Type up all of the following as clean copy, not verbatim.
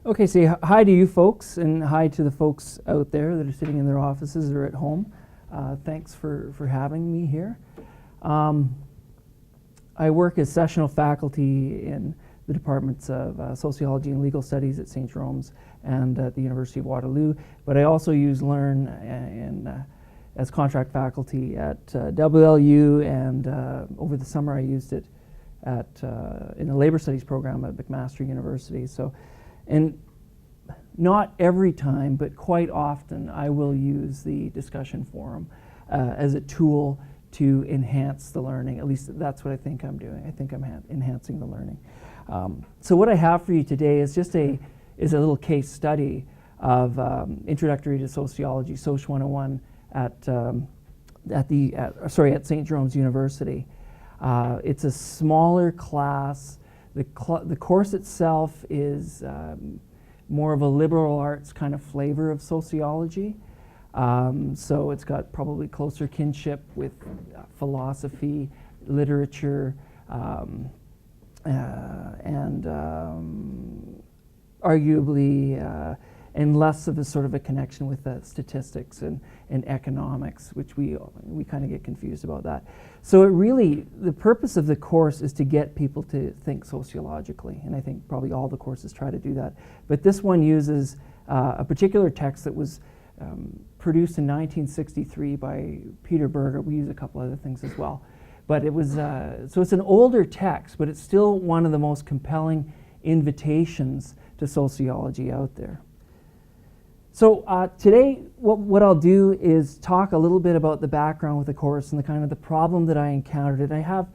Okay, say hi to you folks, and hi to the folks out there that are sitting in their offices or at home. Thanks for having me here. I work as sessional faculty in the departments of Sociology and Legal Studies at St. Jerome's and at the University of Waterloo, but I also use Learn as contract faculty at WLU, and over the summer I used it in the Labor Studies program at McMaster University. And not every time, but quite often, I will use the discussion forum as a tool to enhance the learning. At least that's what I think I'm doing. I think I'm enhancing the learning. So what I have for you today is just a little case study of Introductory to Sociology, Soc 101 at St. Jerome's University. It's a smaller class. The course itself is more of a liberal arts kind of flavor of sociology. So it's got probably closer kinship with philosophy, literature, and arguably and less of a sort of a connection with statistics and economics, which we kind of get confused about that. So the purpose of the course is to get people to think sociologically, and I think probably all the courses try to do that. But this one uses a particular text that was produced in 1963 by Peter Berger. We use a couple other things as well. But it was, so it's an older text, but it's still one of the most compelling invitations to sociology out there. So today, what I'll do is talk a little bit about the background with the course and the kind of the problem that I encountered. And I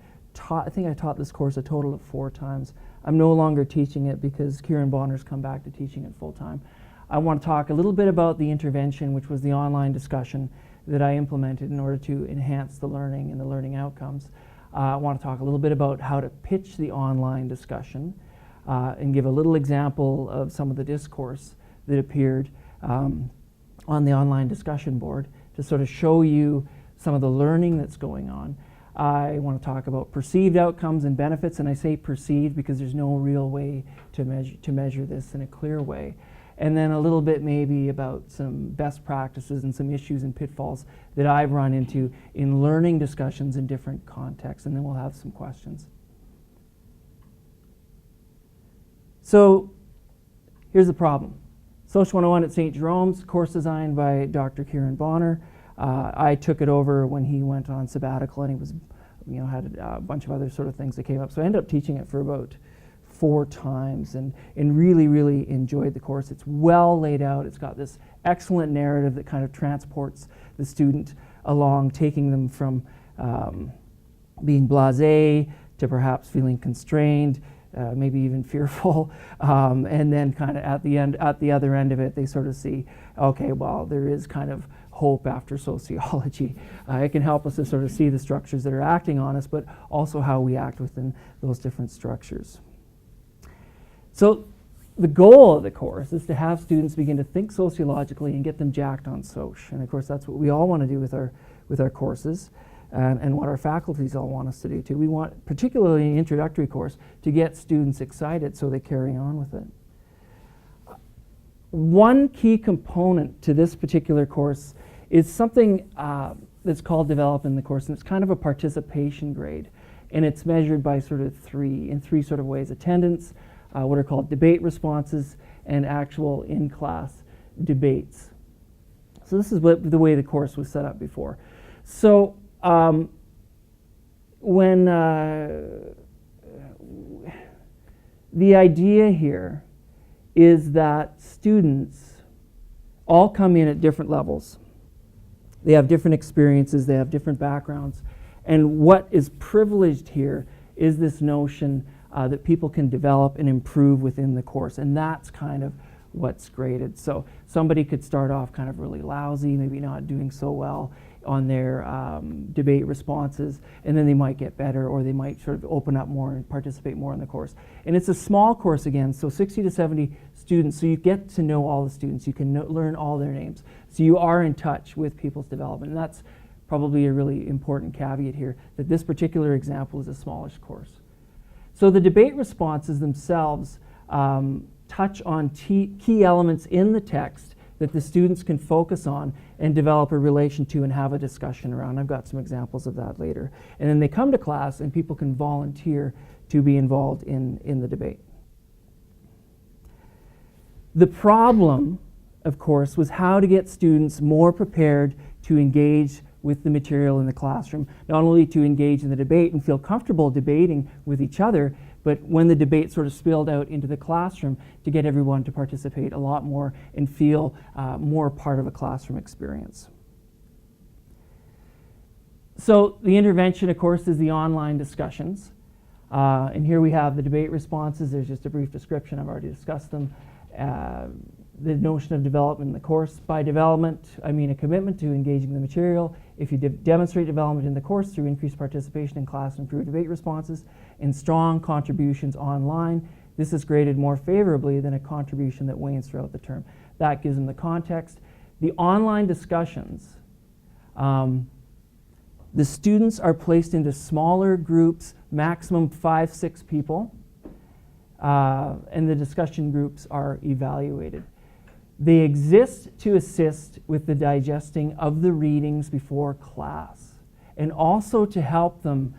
think I taught this course a total of 4 times. I'm no longer teaching it because Kieran Bonner's come back to teaching it full time. I want to talk a little bit about the intervention, which was the online discussion that I implemented in order to enhance the learning and the learning outcomes. I want to talk a little bit about how to pitch the online discussion and give a little example of some of the discourse that appeared on the online discussion board to sort of show you some of the learning that's going on. I want to talk about perceived outcomes and benefits, and I say perceived because there's no real way to measure this in a clear way. And then a little bit maybe about some best practices and some issues and pitfalls that I've run into in learning discussions in different contexts, and then we'll have some questions. So here's the problem. Soc 101 at St. Jerome's, course designed by Dr. Kieran Bonner. I took it over when he went on sabbatical, and he was, had a bunch of other sort of things that came up. So I ended up teaching it for about 4 times and really, really enjoyed the course. It's well laid out. It's got this excellent narrative that kind of transports the student along, taking them from being blasé to perhaps feeling constrained, maybe even fearful, and then kind of at the other end of it, they sort of see, okay, well, there is kind of hope after sociology. It can help us to sort of see the structures that are acting on us, but also how we act within those different structures. So the goal of the course is to have students begin to think sociologically and get them jacked on soc. And of course, that's what we all want to do with our courses. And what our faculties all want us to do too. We want, particularly in the introductory course, to get students excited so they carry on with it. One key component to this particular course is something that's called Develop in the Course, and it's kind of a participation grade. And it's measured by sort of three sort of ways: attendance, what are called debate responses, and actual in-class debates. So this is the way the course was set up before. So the idea here is that students all come in at different levels. They have different experiences, they have different backgrounds, and what is privileged here is this notion that people can develop and improve within the course, and that's kind of what's graded. So somebody could start off kind of really lousy, maybe not doing so well on their debate responses, and then they might get better, or they might sort of open up more and participate more in the course. And it's a small course again, so 60 to 70 students, so you get to know all the students, you can learn all their names. So you are in touch with people's development, and that's probably a really important caveat here, that this particular example is a smallish course. So the debate responses themselves touch on key elements in the text that the students can focus on and develop a relation to and have a discussion around. I've got some examples of that later. And then they come to class and people can volunteer to be involved in the debate. The problem, of course, was how to get students more prepared to engage with the material in the classroom, not only to engage in the debate and feel comfortable debating with each other, but when the debate sort of spilled out into the classroom, to get everyone to participate a lot more and feel more part of a classroom experience. So the intervention, of course, is the online discussions. And here we have the debate responses. There's just a brief description. I've already discussed them. The notion of development in the course. By development, I mean a commitment to engaging the material. If you demonstrate development in the course through increased participation in class and through debate responses and strong contributions online, this is graded more favorably than a contribution that wanes throughout the term. That gives them the context. The online discussions, the students are placed into smaller groups, maximum 5-6 people, and the discussion groups are evaluated. They exist to assist with the digesting of the readings before class, and also to help them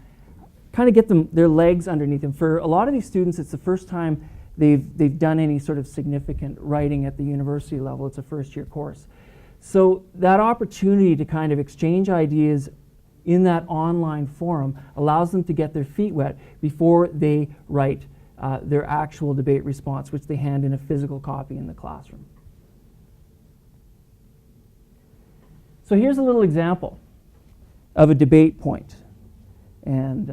kind of get their legs underneath them. For a lot of these students, it's the first time they've done any sort of significant writing at the university level. It's a first-year course. So that opportunity to kind of exchange ideas in that online forum allows them to get their feet wet before they write their actual debate response, which they hand in a physical copy in the classroom. So here's a little example of a debate point. And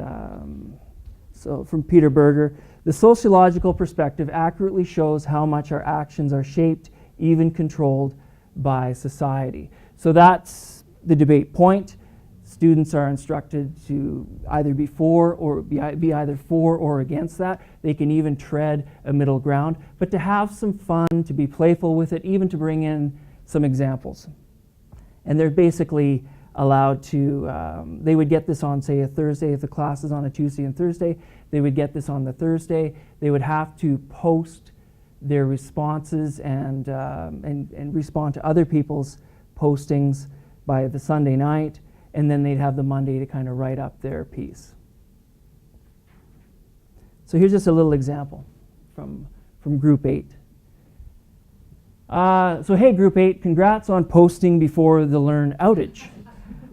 so from Peter Berger, the sociological perspective accurately shows how much our actions are shaped, even controlled by society. So that's the debate point. Students are instructed to either be for or be either for or against that. They can even tread a middle ground, but to have some fun, to be playful with it, even to bring in some examples. And they're basically allowed to, they would get this on, say, a Thursday. If the class is on a Tuesday and Thursday, they would get this on the Thursday. They would have to post their responses and respond to other people's postings by the Sunday night, and then they'd have the Monday to kind of write up their piece. So here's just a little example from Group 8. So hey, Group 8, congrats on posting before the Learn outage.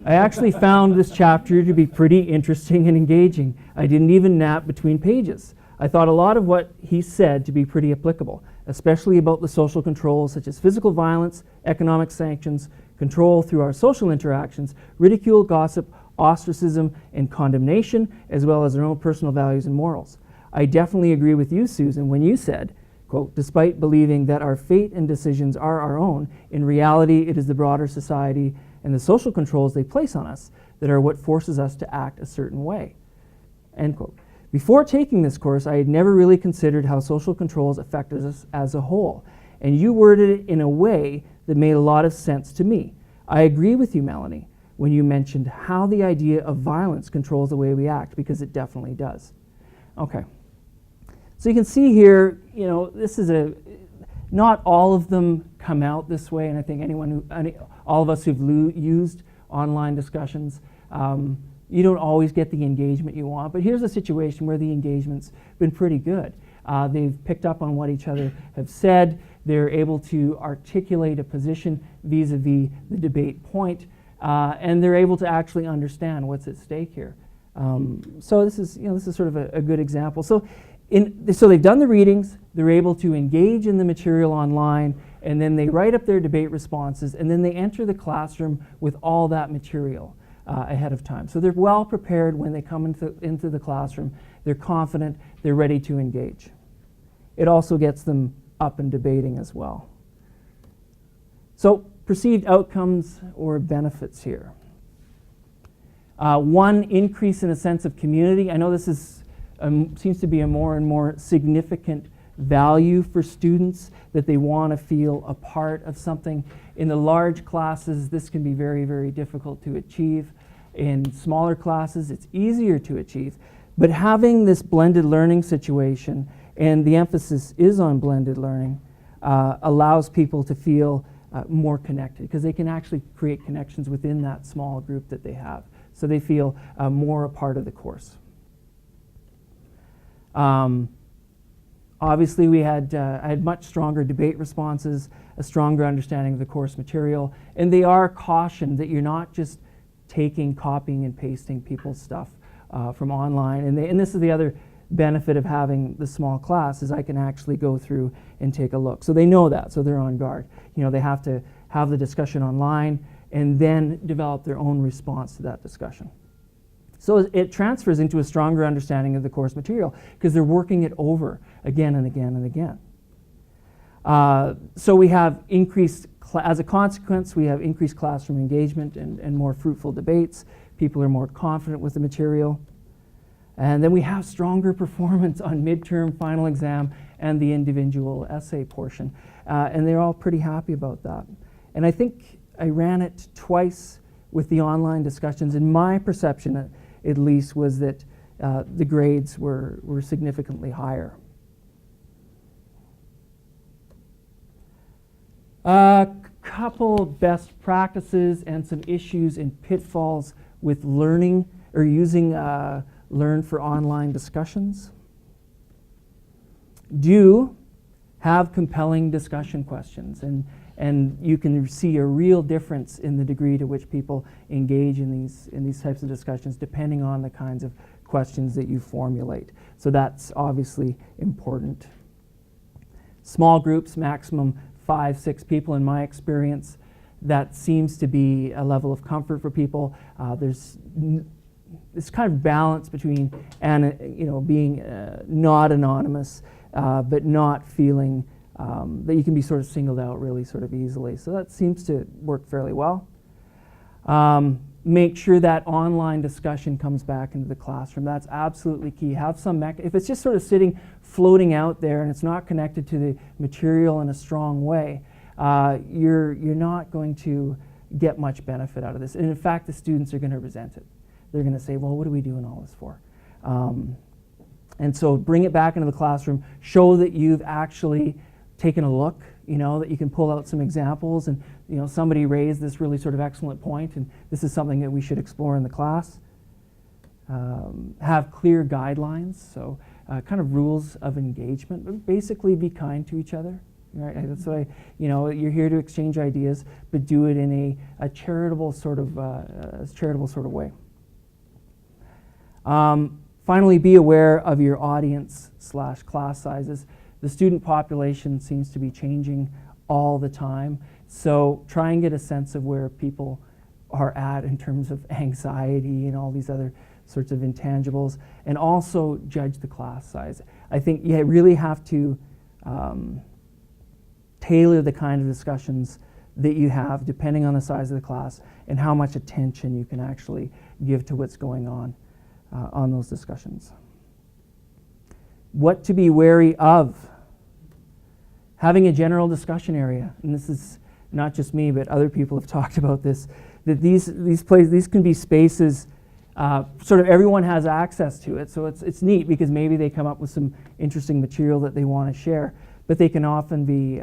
I actually found this chapter to be pretty interesting and engaging. I didn't even nap between pages. I thought a lot of what he said to be pretty applicable, especially about the social controls such as physical violence, economic sanctions, control through our social interactions, ridicule, gossip, ostracism, and condemnation, as well as our own personal values and morals. I definitely agree with you, Susan, when you said, quote, despite believing that our fate and decisions are our own, in reality it is the broader society and the social controls they place on us that are what forces us to act a certain way, end quote. Before taking this course, I had never really considered how social controls affected us as a whole, and you worded it in a way that made a lot of sense to me. I agree with you, Melanie, when you mentioned how the idea of violence controls the way we act, because it definitely does. Okay. So you can see here, you know, this is not all of them come out this way, and I think all of us who've used online discussions, you don't always get the engagement you want, but here's a situation where the engagement's been pretty good. They've picked up on what each other have said. They're able to articulate a position vis-a-vis the debate point, and they're able to actually understand what's at stake here. So this is sort of a good example. So they've done the readings, they're able to engage in the material online, and then they write up their debate responses, and then they enter the classroom with all that material ahead of time. So they're well prepared when they come into the classroom. They're confident, they're ready to engage. It also gets them up and debating as well. So perceived outcomes or benefits here. One, increase in a sense of community. I know this is seems to be a more and more significant value for students, that they want to feel a part of something. In the large classes, this can be very, very difficult to achieve. In smaller classes, it's easier to achieve. But having this blended learning situation and the emphasis is on blended learning, allows people to feel more connected, because they can actually create connections within that small group that they have. So they feel more a part of the course. Obviously, I had much stronger debate responses, a stronger understanding of the course material, and they are cautioned that you're not just taking, copying, and pasting people's stuff from online. And this is the other benefit of having the small class, is I can actually go through and take a look. So they know that, so they're on guard. You know, they have to have the discussion online and then develop their own response to that discussion. So it transfers into a stronger understanding of the course material, because they're working it over again and again and again. So we have increased, as a consequence, we have increased classroom engagement and more fruitful debates. People are more confident with the material. And then we have stronger performance on midterm, final exam, and the individual essay portion. And they're all pretty happy about that. And I think I ran it twice with the online discussions, and my perception, at least, was that the grades were significantly higher. A couple best practices and some issues and pitfalls with learning or using Learn for online discussions. Do have compelling discussion questions, and you can see a real difference in the degree to which people engage in these types of discussions, depending on the kinds of questions that you formulate. So that's obviously important. Small groups, maximum 5-6 people in my experience. That seems to be a level of comfort for people. There's this kind of balance between being not anonymous, but not feeling that you can be sort of singled out really sort of easily. So that seems to work fairly well. Make sure that online discussion comes back into the classroom. That's absolutely key. Have some if it's just sort of sitting, floating out there, and it's not connected to the material in a strong way, you're not going to get much benefit out of this. And in fact, the students are going to resent it. They're going to say, well, what are we doing all this for? And so bring it back into the classroom. Show that you've actually taken a look, that you can pull out some examples, and somebody raised this really sort of excellent point, and this is something that we should explore in the class. Have clear guidelines, so kind of rules of engagement, but basically be kind to each other. Right? That's why you're here to exchange ideas, but do it in a charitable sort of way. Finally, be aware of your audience/class sizes. The student population seems to be changing all the time, so try and get a sense of where people are at in terms of anxiety and all these other sorts of intangibles, and also judge the class size. I think you really have to tailor the kind of discussions that you have depending on the size of the class and how much attention you can actually give to what's going on those discussions. What to be wary of. Having a general discussion area, and this is not just me, but other people have talked about this, that these can be spaces, sort of everyone has access to it, so it's neat because maybe they come up with some interesting material that they want to share, but they can often be,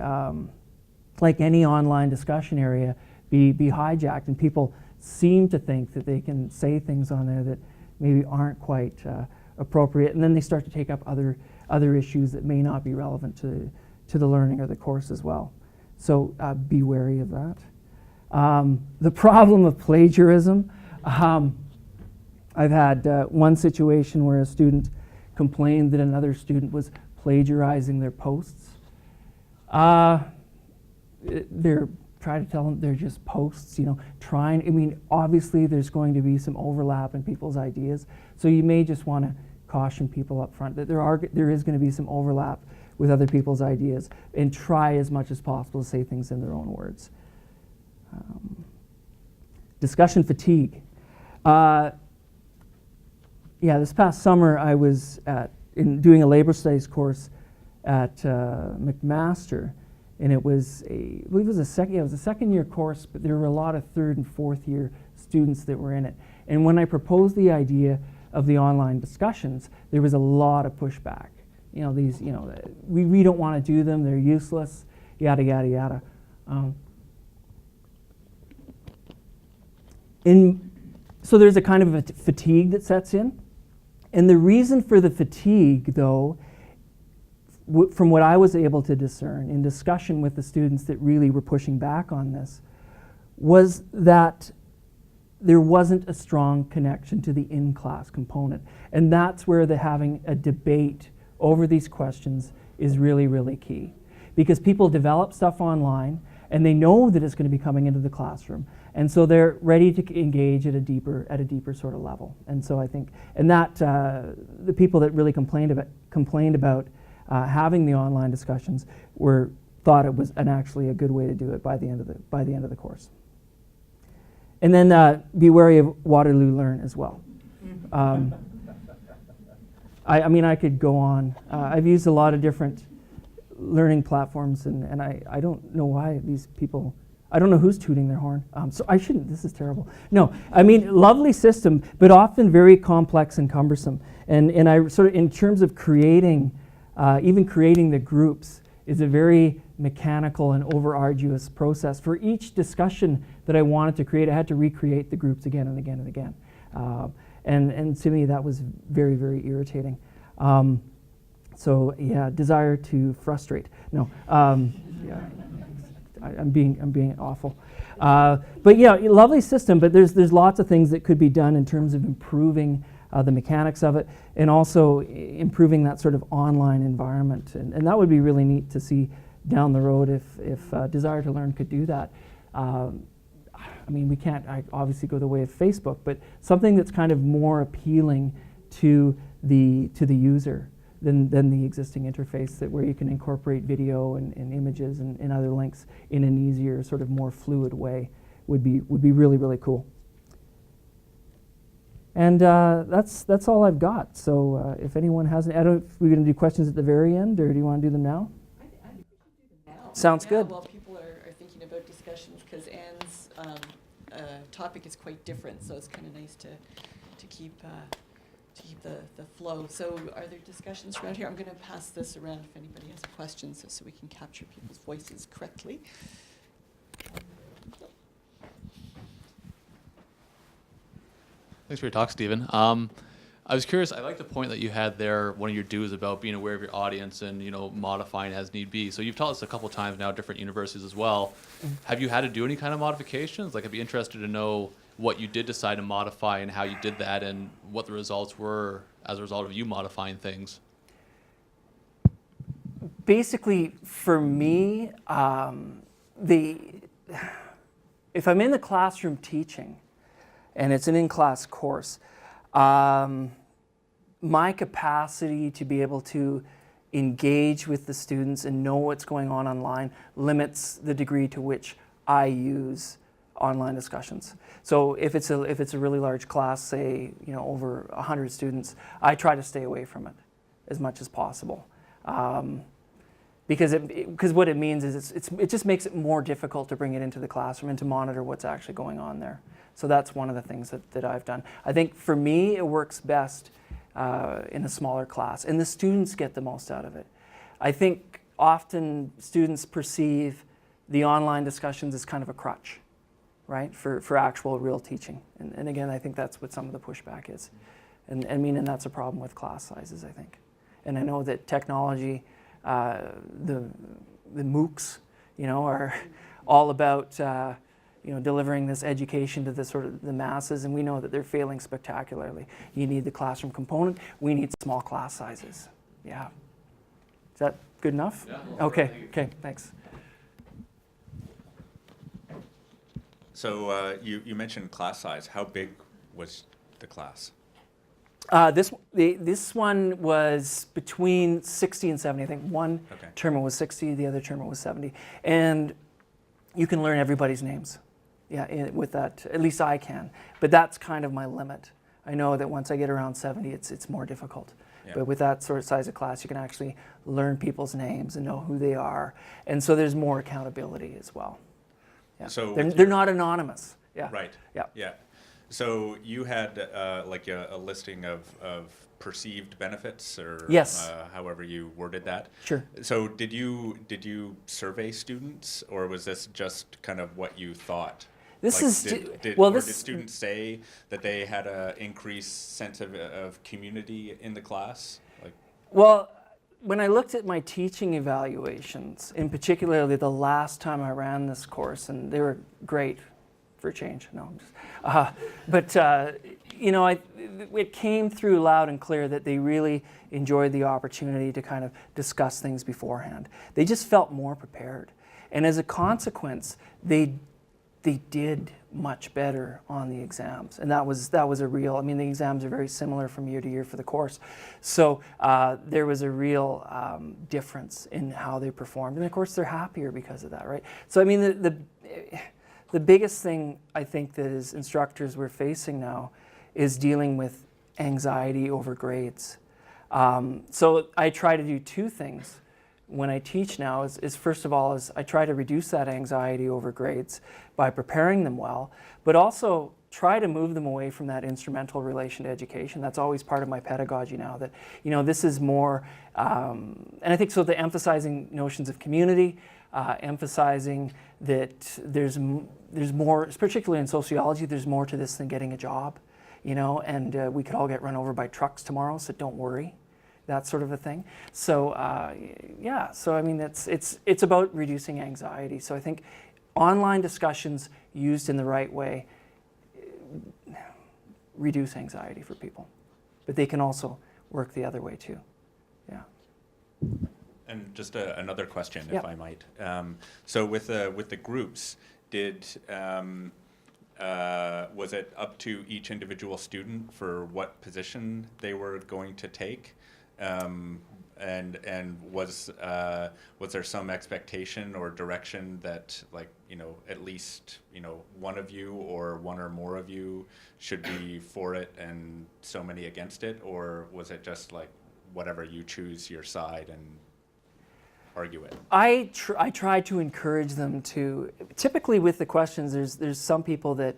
like any online discussion area, be hijacked, and people seem to think that they can say things on there that maybe aren't quite appropriate, and then they start to take up other issues that may not be relevant to the learning or the course as well. So be wary of that. The problem of plagiarism. I've had one situation where a student complained that another student was plagiarizing their posts. Try to tell them they're just posts, obviously there's going to be some overlap in people's ideas, so you may just want to caution people up front that there is going to be some overlap with other people's ideas, and try as much as possible to say things in their own words. Discussion fatigue. This past summer I was doing a labor studies course at McMaster, and it was a second year course, but there were a lot of third and fourth year students that were in it. And when I proposed the idea of the online discussions, there was a lot of pushback. these, we don't want to do them, they're useless, yada, yada, yada. So there's a kind of a fatigue that sets in. And the reason for the fatigue, though, from what I was able to discern in discussion with the students that really were pushing back on this, was that there wasn't a strong connection to the in-class component. And that's where having a debate over these questions is really, really key. Because people develop stuff online, and they know that it's going to be coming into the classroom. And so they're ready to engage at a deeper sort of level. And so I think, and that the people that really complained about having the online discussions thought it was actually a good way to do it by the end of the course. And then be wary of Waterloo Learn as well. I mean, I could go on. I've used a lot of different learning platforms, and I don't know why these people, I don't know who's tooting their horn. So I shouldn't, this is terrible. No, I mean, lovely system, but often very complex and cumbersome. And I sort of, in terms of creating, even creating the groups, is a very mechanical and over-arduous process. For each discussion that I wanted to create, I had to recreate the groups again and again and again. And to me, that was very, very irritating. So yeah, desire to frustrate. No, yeah, I'm being awful. But yeah, lovely system. But there's lots of things that could be done in terms of improving the mechanics of it, and also improving that sort of online environment. And that would be really neat to see down the road if Desire to Learn could do that. I mean, we can't obviously go the way of Facebook, but something that's kind of more appealing to the user than the existing interface, where you can incorporate video and images and other links in an easier, sort of more fluid way would be really, really cool. And that's all I've got. So if anyone has any, I don't know if we're going to do questions at the very end, or do you want to do them now? I think we should do them now. Sounds good. While people are thinking about discussions, because Anne's topic is quite different, so it's kind of nice to keep the flow. So are there discussions around here? I'm going to pass this around if anybody has questions, so we can capture people's voices correctly. Thanks for your talk, Stephen. I was curious, I like the point that you had there, one of your do's about being aware of your audience and, modifying as need be. So you've taught us a couple times now, different universities as well. Have you had to do any kind of modifications? Like, I'd be interested to know what you did decide to modify and how you did that, and what the results were as a result of you modifying things. Basically, for me, if I'm in the classroom teaching, and it's an in-class course, my capacity to be able to engage with the students and know what's going on online limits the degree to which I use online discussions. So if it's a really large class, say over 100 students, I try to stay away from it as much as possible, because what it means is it just makes it more difficult to bring it into the classroom and to monitor what's actually going on there. So that's one of the things that I've done. I think for me, it works best in a smaller class, and the students get the most out of it. I think often students perceive the online discussions as kind of a crutch, right, for actual real teaching. And again, I think that's what some of the pushback is. And that's a problem with class sizes, I think. And I know that technology, the MOOCs, are all about delivering this education to the masses, and we know that they're failing spectacularly. You need the classroom component. We need small class sizes. Yeah. Is that good enough? Yeah. Okay. Thanks. So you mentioned class size. How big was the class? This one was between 60 and 70. I think one term was 60, the other term was 70, and you can learn everybody's names. Yeah, with that, at least I can. But that's kind of my limit. I know that once I get around 70, it's more difficult. Yeah. But with that sort of size of class, you can actually learn people's names and know who they are. And so there's more accountability as well. Yeah. So they're not anonymous. Yeah. Right. Yeah. Yeah. So you had like a listing of perceived benefits, or Yes. however you worded that. Sure. So did you survey students, or was this just kind of what you thought? This Like, is did, well. or This did students say that they had a increased sense of community in the class? Like, Well, when I looked at my teaching evaluations, in particularly the last time I ran this course, and they were great for a change. No, I'm just, but you know, it came through loud and clear that they really enjoyed the opportunity to kind of discuss things beforehand. They just felt more prepared, and as a consequence, they did much better on the exams, and that was a real. I mean, the exams are very similar from year to year for the course, so there was a real difference in how they performed, and of course, they're happier because of that, right? So, I mean, the biggest thing I think that as instructors we're facing now is dealing with anxiety over grades. So I try to do two things when I teach now is first of all is I try to reduce that anxiety over grades by preparing them well, but also try to move them away from that instrumental relation to education. That's always part of my pedagogy now, that, you know, this is more, and I think so the emphasizing notions of community, emphasizing that there's more, particularly in sociology, there's more to this than getting a job, you know, and we could all get run over by trucks tomorrow, so don't worry. That sort of a thing. So yeah, so I mean it's about reducing anxiety. So I think online discussions used in the right way reduce anxiety for people, but they can also work the other way too. Yeah. and just another question, Yeah. if I might. So with the groups, did was it up to each individual student for what position they were going to take? And was there some expectation or direction that, like, you know, at least, you know, one of you or one or more of you should be for it and so many against it, or was it just like whatever, you choose your side and argue it? I try to encourage them to. Typically, with the questions, there's some people that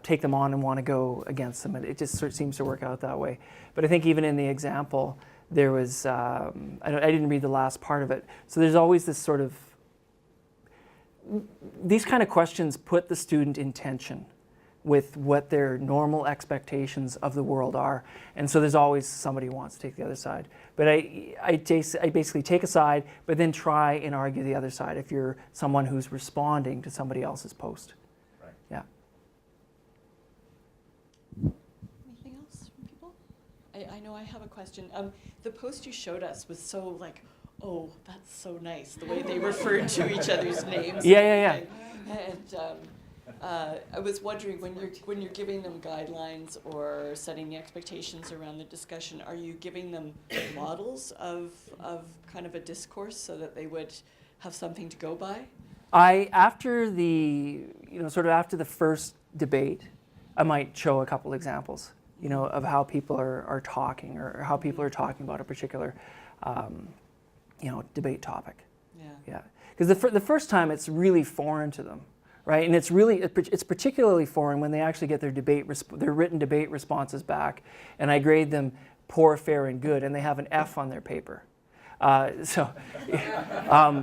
take them on and want to go against them, and it just sort of seems to work out that way. But I think even in the example, there was I didn't read the last part of it. So there's always this sort of these kind of questions put the student in tension with what their normal expectations of the world are, and so there's always somebody who wants to take the other side. But I basically take a side, but then try and argue the other side if you're someone who's responding to somebody else's post. Right. Yeah. Anything else from people? I know I have a question. The post you showed us was so like, oh, that's so nice, the way they referred to each other's names. Yeah. And I was wondering, when you're giving them guidelines or setting the expectations around the discussion, are you giving them models of kind of a discourse so that they would have something to go by? After the after the first debate, I might show a couple examples, you know, of how people are talking, or how people are talking about a particular, debate topic. Yeah. Because the first time it's really foreign to them, right? And it's particularly foreign when they actually get their written debate responses back, and I grade them poor, fair, and good, and they have an F on their paper. So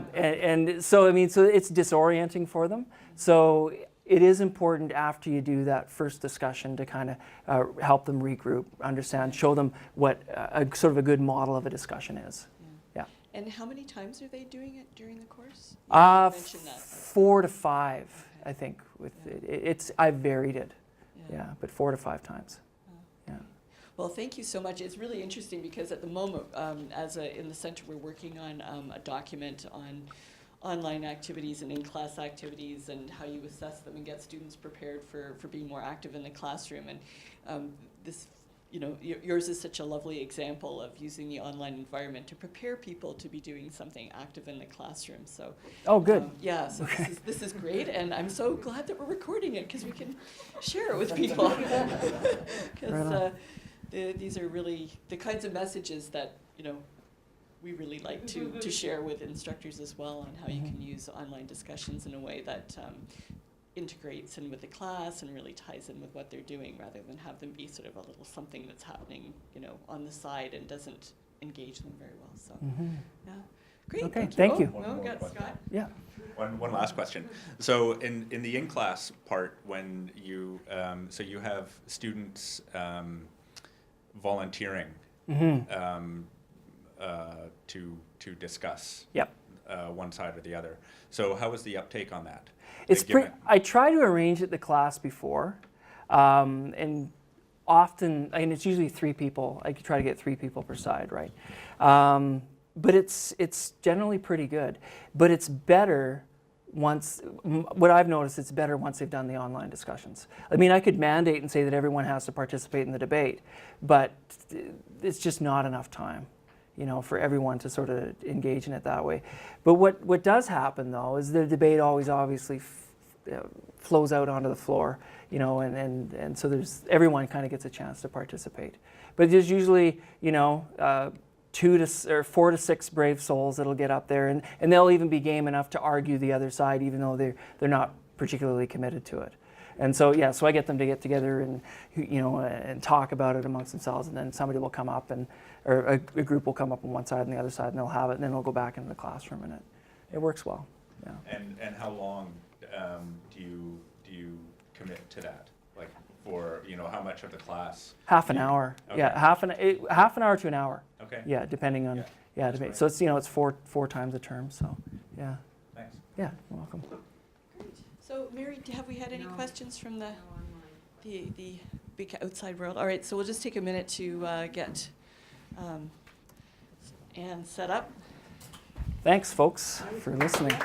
I mean, so it's disorienting for them. So it is important after you do that first discussion to kind of help them regroup, understand, show them what a sort of a good model of a discussion is. Yeah. And how many times are they doing it during the course? You mentioned that. 4 to 5, I think. With Yeah. I've varied it. Yeah, but 4 to 5 times. Yeah. Well, thank you so much. It's really interesting because at the moment, in the center, we're working on a document on online activities and in-class activities and how you assess them and get students prepared for being more active in the classroom. And this, you know, yours is such a lovely example of using the online environment to prepare people to be doing something active in the classroom. So, Oh, good. yeah, so this is great, and I'm so glad that we're recording it because we can share it with people. Because these are really the kinds of messages that, you know, we really like to share with instructors as well, on how you can use online discussions in a way that integrates in with the class and really ties in with what they're doing, rather than have them be sort of a little something that's happening, you know, on the side and doesn't engage them very well. So, yeah, great. Okay, Thank you. thank Oh, you. no, One we more got question. Scott. Yeah. One last question. So in the in-class part, when you so you have students volunteering to discuss Yep. one side or the other. So how was the uptake on that? It's Given- I try to arrange it the class before, and often, and it's usually 3 people. I try to get 3 people per side, right? But it's generally pretty good. But it's better once. What I've noticed, it's better once they've done the online discussions. I mean, I could mandate and say that everyone has to participate in the debate, but it's just not enough time, you know, for everyone to sort of engage in it that way. But what does happen, though, is the debate always obviously flows out onto the floor, you know, and so everyone kind of gets a chance to participate. But there's usually, you know, 4 to 6 brave souls that'll get up there, and they'll even be game enough to argue the other side, even though they're not particularly committed to it. And so, yeah, so I get them to get together and, you know, and talk about it amongst themselves, and then somebody will come up or a group will come up on one side and the other side, and they'll have it, and then they'll go back into the classroom, and it works well. Yeah. And how long do you commit to that? Like for, you know, how much of the class? Half an hour. Okay. Yeah, half an hour to an hour. Okay. Yeah, depending on. Yeah, Yeah, that's depending. great. So it's, you know, it's four times a term. So, yeah. Thanks. Yeah, you're welcome. Great. So, Mary, have we had any questions from the big outside world? All right, so we'll just take a minute to get Anne set up. Thanks, folks, for listening.